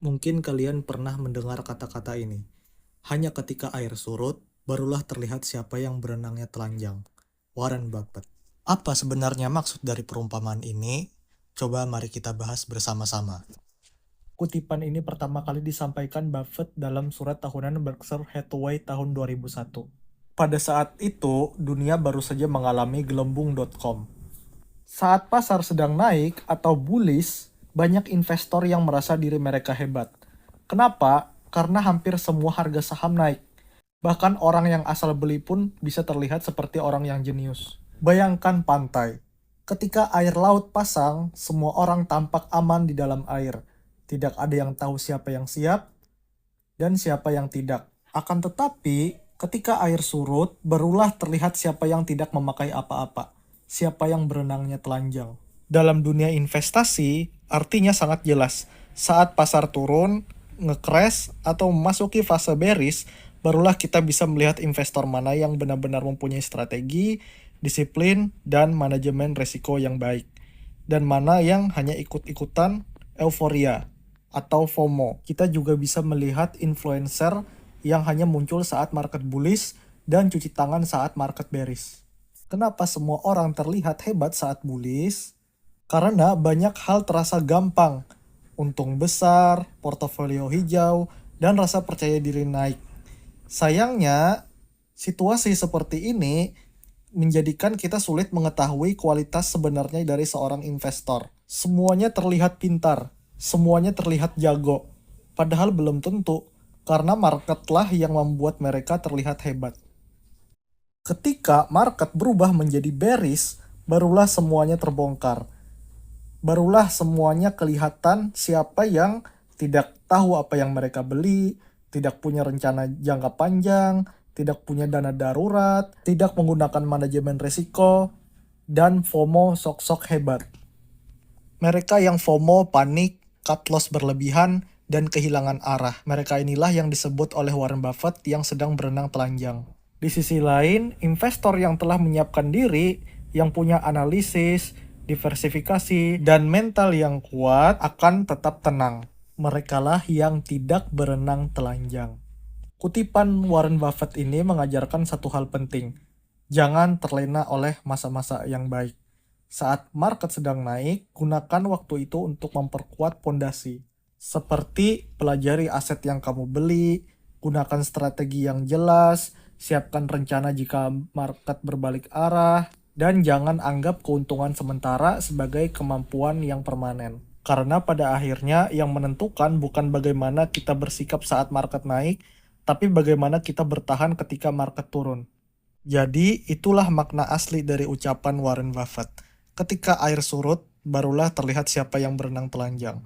Mungkin kalian pernah mendengar kata-kata ini. Hanya ketika air surut, barulah terlihat siapa yang berenangnya telanjang. Warren Buffett. Apa sebenarnya maksud dari perumpamaan ini? Coba mari kita bahas bersama-sama. Kutipan ini pertama kali disampaikan Buffett dalam surat tahunan Berkshire Hathaway tahun 2001. Pada saat itu, dunia baru saja mengalami gelembung.com. Saat pasar sedang naik atau bullish, banyak investor yang merasa diri mereka hebat. Kenapa? Karena hampir semua harga saham naik. Bahkan orang yang asal beli pun bisa terlihat seperti orang yang jenius. Bayangkan pantai. Ketika air laut pasang, semua orang tampak aman di dalam air. Tidak ada yang tahu siapa yang siap dan siapa yang tidak. Akan tetapi, ketika air surut, barulah terlihat siapa yang tidak memakai apa-apa, siapa yang berenangnya telanjang. Dalam dunia investasi, artinya sangat jelas. Saat pasar turun, nge-crash, atau memasuki fase bearish, barulah kita bisa melihat investor mana yang benar-benar mempunyai strategi, disiplin, dan manajemen resiko yang baik. Dan mana yang hanya ikut-ikutan euforia atau FOMO. Kita juga bisa melihat influencer yang hanya muncul saat market bullish dan cuci tangan saat market bearish. Kenapa semua orang terlihat hebat saat bullish? Karena banyak hal terasa gampang. Untung besar, portofolio hijau, dan rasa percaya diri naik. Sayangnya, situasi seperti ini menjadikan kita sulit mengetahui kualitas sebenarnya dari seorang investor. Semuanya terlihat pintar, semuanya terlihat jago, padahal belum tentu, karena marketlah yang membuat mereka terlihat hebat. Ketika market berubah menjadi bearish, barulah semuanya terbongkar. Barulah semuanya kelihatan siapa yang tidak tahu apa yang mereka beli, tidak punya rencana jangka panjang, tidak punya dana darurat, tidak menggunakan manajemen risiko, dan FOMO sok-sok hebat. Mereka yang FOMO panik, cut loss berlebihan, dan kehilangan arah. Mereka inilah yang disebut oleh Warren Buffett yang sedang berenang telanjang. Di sisi lain, investor yang telah menyiapkan diri, yang punya analisis, diversifikasi, dan mental yang kuat akan tetap tenang. Merekalah yang tidak berenang telanjang. Kutipan Warren Buffett ini mengajarkan satu hal penting. Jangan terlena oleh masa-masa yang baik. Saat market sedang naik, gunakan waktu itu untuk memperkuat pondasi. Seperti pelajari aset yang kamu beli, gunakan strategi yang jelas, siapkan rencana jika market berbalik arah, dan jangan anggap keuntungan sementara sebagai kemampuan yang permanen. Karena pada akhirnya yang menentukan bukan bagaimana kita bersikap saat market naik, tapi bagaimana kita bertahan ketika market turun. Jadi, itulah makna asli dari ucapan Warren Buffett. Ketika air surut, barulah terlihat siapa yang berenang telanjang.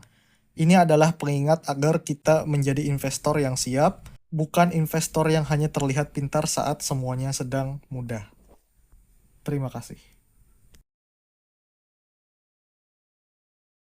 Ini adalah pengingat agar kita menjadi investor yang siap, bukan investor yang hanya terlihat pintar saat semuanya sedang mudah. Terima kasih.